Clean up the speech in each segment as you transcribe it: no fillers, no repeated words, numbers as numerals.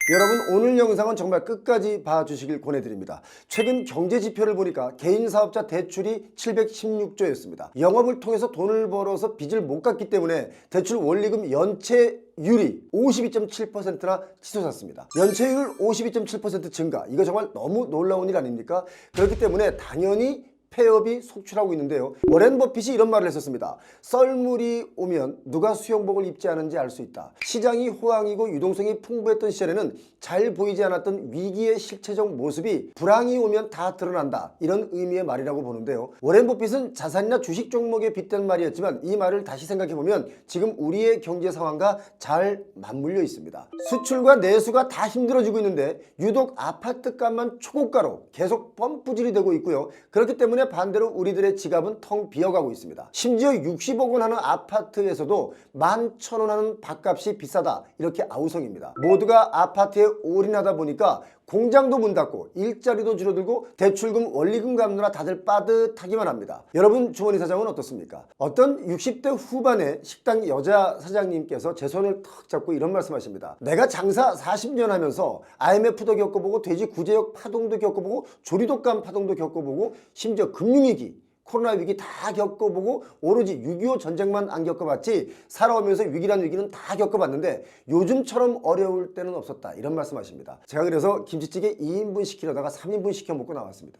여러분, 오늘 영상은 정말 끝까지 봐주시길 권해드립니다. 최근 경제 지표를 보니까 개인 사업자 대출이 716조였습니다. 영업을 통해서 돈을 벌어서 빚을 못 갚기 때문에 대출 원리금 연체율이 52.7%나 치솟았습니다. 연체율 52.7% 증가, 이거 정말 너무 놀라운 일 아닙니까? 그렇기 때문에 당연히 폐업이 속출하고 있는데요. 워렌 버핏이 이런 말을 했었습니다. 썰물이 오면 누가 수영복을 입지 않은지 알 수 있다. 시장이 호황이고 유동성이 풍부했던 시절에는 잘 보이지 않았던 위기의 실체적 모습이 불황이 오면 다 드러난다, 이런 의미의 말이라고 보는데요. 워렌 버핏은 자산이나 주식 종목에 빗댄 말이었지만 이 말을 다시 생각해보면 지금 우리의 경제 상황과 잘 맞물려 있습니다. 수출과 내수가 다 힘들어지고 있는데 유독 아파트값만 초고가로 계속 펌프질이 되고 있고요. 그렇기 때문에 반대로 우리들의 지갑은 텅 비어가고 있습니다. 심지어 60억 원 하는 아파트에서도 11,000원 하는 밥값이 비싸다, 이렇게 아우성입니다. 모두가 아파트에 올인하다 보니까 공장도 문 닫고 일자리도 줄어들고 대출금 원리금 갚느라 다들 빠듯하기만 합니다. 여러분 주머니 사정은 어떻습니까? 어떤 60대 후반의 식당 여자 사장님께서 제 손을 턱 잡고 이런 말씀하십니다. 내가 장사 40년 하면서 IMF도 겪어보고 돼지 구제역 파동도 겪어보고 조리독감 파동도 겪어보고 심지어 금융위기, 코로나 위기 다 겪어보고 오로지 6.25 전쟁만 안 겪어봤지 살아오면서 위기란 위기는 다 겪어봤는데 요즘처럼 어려울 때는 없었다, 이런 말씀하십니다. 제가 그래서 김치찌개 2인분 시키려다가 3인분 시켜 먹고 나왔습니다.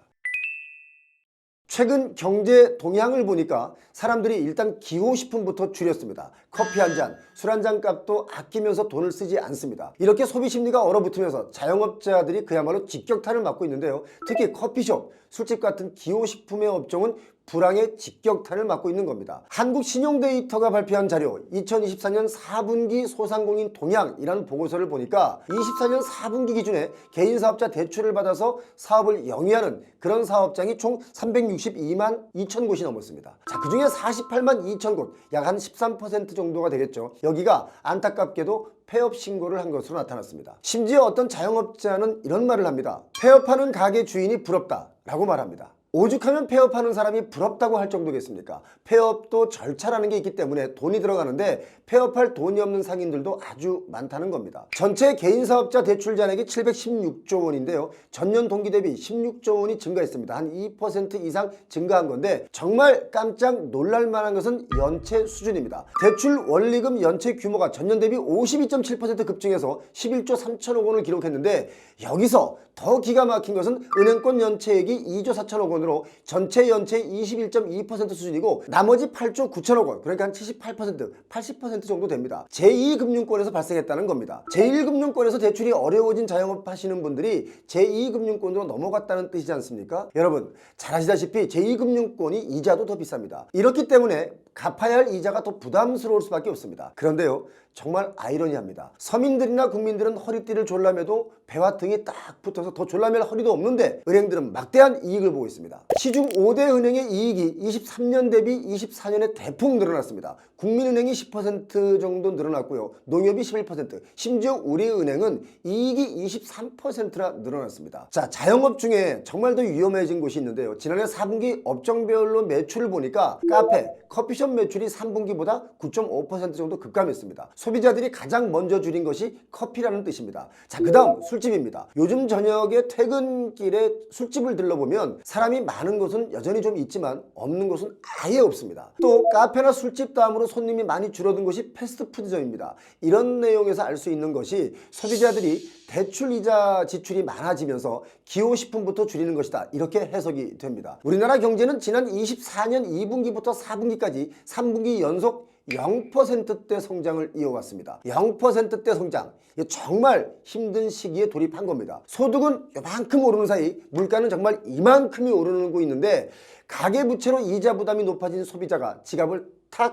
최근 경제 동향을 보니까 사람들이 일단 기호식품부터 줄였습니다. 커피 한 잔, 술 한 잔 값도 아끼면서 돈을 쓰지 않습니다. 이렇게 소비 심리가 얼어붙으면서 자영업자들이 그야말로 직격탄을 맞고 있는데요. 특히 커피숍, 술집 같은 기호식품의 업종은 불황의 직격탄을 맞고 있는 겁니다. 한국신용데이터가 발표한 자료 2024년 4분기 소상공인 동향이라는 보고서를 보니까 24년 4분기 기준에 개인사업자 대출을 받아서 사업을 영위하는 그런 사업장이 총 362만 2천 곳이 넘었습니다. 자, 그중에 48만 2천 곳, 약 한 13% 정도가 되겠죠. 여기가 안타깝게도 폐업 신고를 한 것으로 나타났습니다. 심지어 어떤 자영업자는 이런 말을 합니다. 폐업하는 가게 주인이 부럽다 라고 말합니다. 오죽하면 폐업하는 사람이 부럽다고 할 정도겠습니까? 폐업도 절차라는 게 있기 때문에 돈이 들어가는데 폐업할 돈이 없는 상인들도 아주 많다는 겁니다. 전체 개인사업자 대출 잔액이 716조 원인데요. 전년 동기 대비 16조 원이 증가했습니다. 한 2% 이상 증가한 건데 정말 깜짝 놀랄만한 것은 연체 수준입니다. 대출 원리금 연체 규모가 전년 대비 52.7% 급증해서 11조 3천억 원을 기록했는데 여기서 더 기가 막힌 것은 은행권 연체액이 2조 4천억 원으로 전체 연체의 21.2% 수준이고 나머지 8조 9천억 원, 그러니까 한 78%, 80% 정도 됩니다. 제2금융권에서 발생했다는 겁니다. 제1금융권에서 대출이 어려워진 자영업 하시는 분들이 제2금융권으로 넘어갔다는 뜻이지 않습니까? 여러분 잘 아시다시피 제2금융권이 이자도 더 비쌉니다. 이렇기 때문에 갚아야 할 이자가 더 부담스러울 수밖에 없습니다. 그런데요, 정말 아이러니합니다. 서민들이나 국민들은 허리띠를 졸라매도 배와 등이 딱 붙어서 더 졸라맬 허리도 없는데 은행들은 막대한 이익을 보고 있습니다. 시중 5대 은행의 이익이 23년 대비 24년에 대폭 늘어났습니다. 국민은행이 10% 정도 늘어났고요. 농협이 11%, 심지어 우리은행은 이익이 23%나 늘어났습니다. 자, 자영업 중에 정말 더 위험해진 곳이 있는데요. 지난해 4분기 업종별로 매출을 보니까 카페, 커피숍 매출이 3분기보다 9.5% 정도 급감했습니다. 소비자들이 가장 먼저 줄인 것이 커피라는 뜻입니다. 자, 그 다음 술집입니다. 요즘 저녁에 퇴근길에 술집을 들러보면 사람이 많은 곳은 여전히 좀 있지만 없는 곳은 아예 없습니다. 또 카페나 술집 다음으로 손님이 많이 줄어든 곳이 패스트푸드점입니다. 이런 내용에서 알 수 있는 것이 소비자들이 대출이자 지출이 많아지면서 기호식품부터 줄이는 것이다, 이렇게 해석이 됩니다. 우리나라 경제는 지난 24년 2분기부터 4분기까지 3분기 연속 0%대 성장을 이어왔습니다. 0%대 성장, 정말 힘든 시기에 돌입한 겁니다. 소득은 이만큼 오르는 사이 물가는 정말 이만큼이 오르고 있는데 가계부채로 이자 부담이 높아진 소비자가 지갑을 탁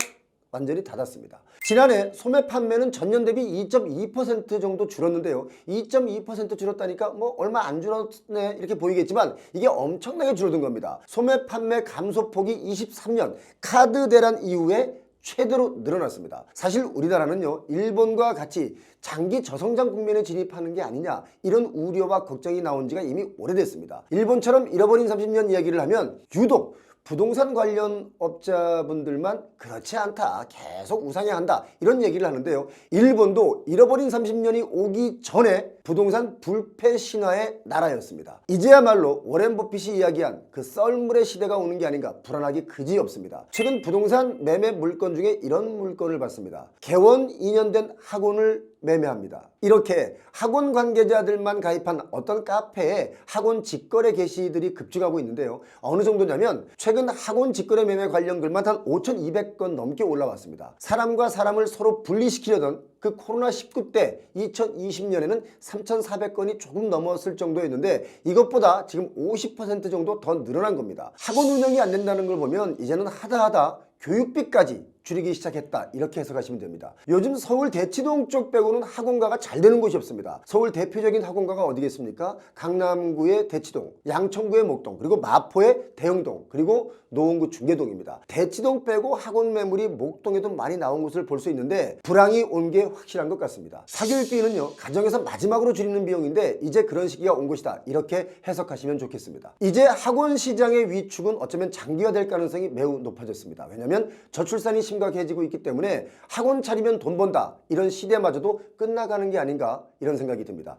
완전히 닫았습니다. 지난해 소매 판매는 전년 대비 2.2% 정도 줄었는데요. 2.2% 줄었다니까 뭐 얼마 안 줄었네 이렇게 보이겠지만 이게 엄청나게 줄어든 겁니다. 소매 판매 감소폭이 23년 카드 대란 이후에 최대로 늘어났습니다. 사실 우리나라는요, 일본과 같이 장기 저성장 국면에 진입하는 게 아니냐, 이런 우려와 걱정이 나온 지가 이미 오래됐습니다. 일본처럼 잃어버린 30년 이야기를 하면 유독 부동산 관련 업자분들만 그렇지 않다, 계속 우상향한다, 이런 얘기를 하는데요. 일본도 잃어버린 30년이 오기 전에 부동산 불패 신화의 나라였습니다. 이제야말로 워렌 버핏이 이야기한 그 썰물의 시대가 오는 게 아닌가 불안하기 그지없습니다. 최근 부동산 매매 물건 중에 이런 물건을 봤습니다. 개원 2년 된 학원을 매매합니다. 이렇게 학원 관계자들만 가입한 어떤 카페에 학원 직거래 게시들이 급증하고 있는데요. 어느 정도냐면 최근 학원 직거래 매매 관련 글만 한 5,200건 넘게 올라왔습니다. 사람과 사람을 서로 분리시키려던 그 코로나19 때 2020년에는 3,400건이 조금 넘었을 정도였는데 이것보다 지금 50% 정도 더 늘어난 겁니다. 학원 운영이 안 된다는 걸 보면 이제는 하다 교육비까지 줄이기 시작했다, 이렇게 해석하시면 됩니다. 요즘 서울 대치동 쪽 빼고는 학원가가 잘 되는 곳이 없습니다. 서울 대표적인 학원가가 어디겠습니까? 강남구의 대치동, 양천구의 목동, 그리고 마포의 대흥동, 그리고 노원구 중계동입니다. 대치동 빼고 학원 매물이 목동에도 많이 나온 곳을 볼 수 있는데 불황이 온 게 확실한 것 같습니다. 사교육비는요, 가정에서 마지막으로 줄이는 비용인데 이제 그런 시기가 온 것이다, 이렇게 해석하시면 좋겠습니다. 이제 학원 시장의 위축은 어쩌면 장기화될 가능성이 매우 높아졌습니다. 왜냐하면 저출산이 심각해지고 있기 때문에 학원 차리면 돈 번다, 이런 시대마저도 끝나가는 게 아닌가, 이런 생각이 듭니다.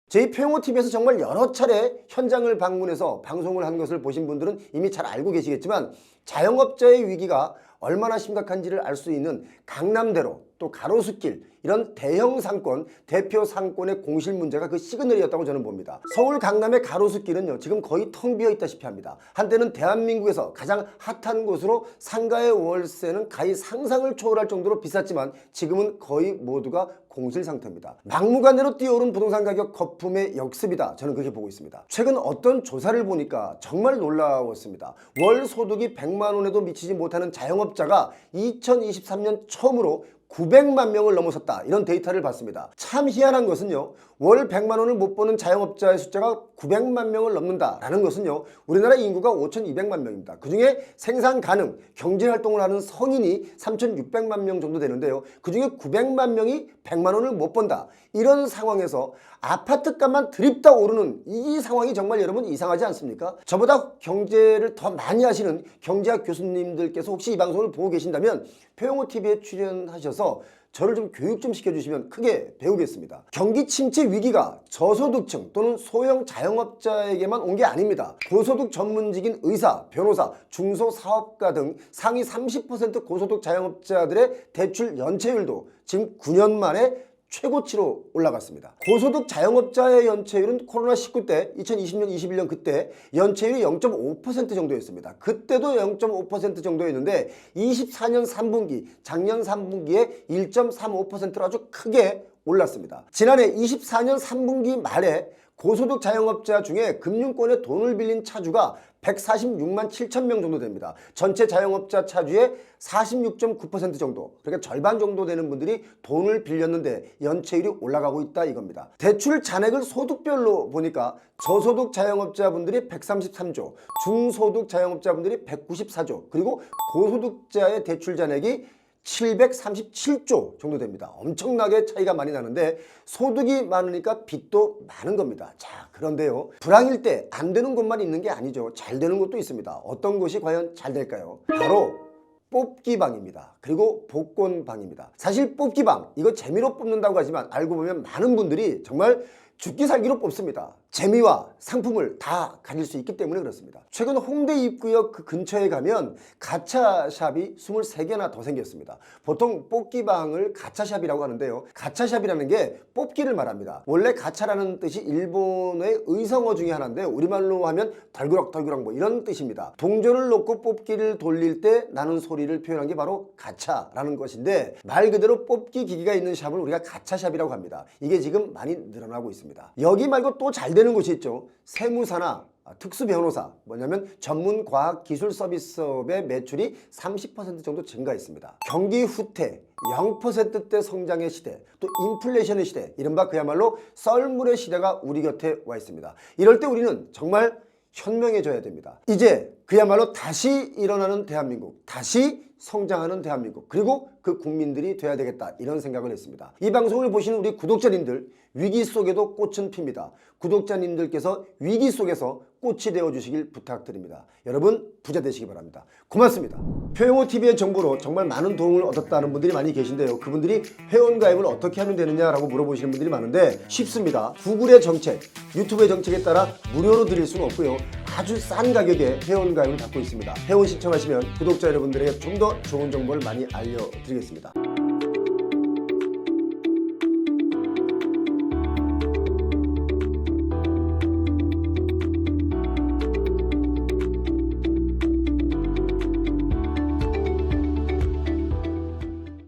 저희 표용호TV에서 정말 여러 차례 현장을 방문해서 방송을 한 것을 보신 분들은 이미 잘 알고 계시겠지만 자영업자의 위기가 얼마나 심각한지를 알 수 있는 강남대로, 또 가로수길, 이런 대형 상권, 대표 상권의 공실 문제가 그 시그널이었다고 저는 봅니다. 서울 강남의 가로수길은요, 지금 거의 텅 비어 있다시피 합니다. 한때는 대한민국에서 가장 핫한 곳으로 상가의 월세는 가히 상상을 초월할 정도로 비쌌지만 지금은 거의 모두가 공실 상태입니다. 막무가내로 뛰어오른 부동산 가격 거품의 역습이다, 저는 그렇게 보고 있습니다. 최근 어떤 조사를 보니까 정말 놀라웠습니다. 월 소득이 100만 원에도 미치지 못하는 자영업자가 2023년 처음으로 900만 명을 넘어섰다, 이런 데이터를 봤습니다. 참 희한한 것은요, 월 100만 원을 못 버는 자영업자의 숫자가 900만 명을 넘는다라는 것은요, 우리나라 인구가 5,200만 명입니다. 그 중에 생산 가능, 경제활동을 하는 성인이 3,600만 명 정도 되는데요. 그 중에 900만 명이 100만 원을 못 번다. 이런 상황에서 아파트값만 드립다 오르는 이 상황이 정말 여러분 이상하지 않습니까? 저보다 경제를 더 많이 하시는 경제학 교수님들께서 혹시 이 방송을 보고 계신다면 표용호TV에 출연하셔서 저를 좀 교육 좀 시켜주시면 크게 배우겠습니다. 경기 침체 위기가 저소득층 또는 소형 자영업자에게만 온 게 아닙니다. 고소득 전문직인 의사, 변호사, 중소사업가 등 상위 30% 고소득 자영업자들의 대출 연체율도 지금 9년 만에 최고치로 올라갔습니다. 고소득 자영업자의 연체율은 코로나19 때 2020년, 21년 그때 연체율이 0.5% 정도였습니다. 그때도 0.5% 정도였는데 24년 3분기, 작년 3분기에 1.35%로 아주 크게 올랐습니다. 지난해 24년 3분기 말에 고소득 자영업자 중에 금융권에 돈을 빌린 차주가 146만 7천 명 정도 됩니다. 전체 자영업자 차주의 46.9% 정도, 그러니까 절반 정도 되는 분들이 돈을 빌렸는데 연체율이 올라가고 있다, 이겁니다. 대출 잔액을 소득별로 보니까 저소득 자영업자분들이 133조, 중소득 자영업자분들이 194조, 그리고 고소득자의 대출 잔액이 737조 정도 됩니다. 엄청나게 차이가 많이 나는데 소득이 많으니까 빚도 많은 겁니다. 자, 그런데요, 불황일 때 안 되는 곳만 있는 게 아니죠. 잘 되는 곳도 있습니다. 어떤 곳이 과연 잘 될까요? 바로 뽑기방입니다. 그리고 복권방입니다. 사실 뽑기방, 이거 재미로 뽑는다고 하지만 알고 보면 많은 분들이 정말 죽기 살기로 뽑습니다. 재미와 상품을 다 가질 수 있기 때문에 그렇습니다. 최근 홍대 입구역 그 근처에 가면 가차샵이 23개나 더 생겼습니다. 보통 뽑기방을 가차샵이라고 하는데요, 가차샵이라는 게 뽑기를 말합니다. 원래 가차라는 뜻이 일본의 의성어 중에 하나인데 우리말로 하면 덜그럭덜그럭 뭐 이런 뜻입니다. 동전을 놓고 뽑기를 돌릴 때 나는 소리를 표현한 게 바로 가차라는 것인데 말 그대로 뽑기 기기가 있는 샵을 우리가 가차샵이라고 합니다. 이게 지금 많이 늘어나고 있습니다. 여기 말고 또 잘 되는 곳이 있죠. 세무사나 특수변호사, 뭐냐면 전문과학기술 서비스업의 매출이 30% 정도 증가했습니다. 경기 후퇴, 0%대 성장의 시대, 또 인플레이션의 시대, 이른바 그야말로 썰물의 시대가 우리 곁에 와 있습니다. 이럴 때 우리는 정말 현명해져야 됩니다. 이제 그야말로 다시 일어나는 대한민국, 다시 성장하는 대한민국, 그리고 그 국민들이 돼야 되겠다, 이런 생각을 했습니다. 이 방송을 보시는 우리 구독자님들, 위기 속에도 꽃은 핍니다. 구독자님들께서 위기 속에서 꽃이 되어주시길 부탁드립니다. 여러분 부자 되시기 바랍니다. 고맙습니다. 표용호TV의 정보로 정말 많은 도움을 얻었다는 분들이 많이 계신데요. 그분들이 회원가입을 어떻게 하면 되느냐라고 물어보시는 분들이 많은데 쉽습니다. 구글의 정책, 유튜브의 정책에 따라 무료로 드릴 수는 없고요. 아주 싼 가격에 회원가입을 받고 있습니다. 회원 신청하시면 구독자 여러분들에게 좀 더 좋은 정보를 많이 알려드리겠습니다.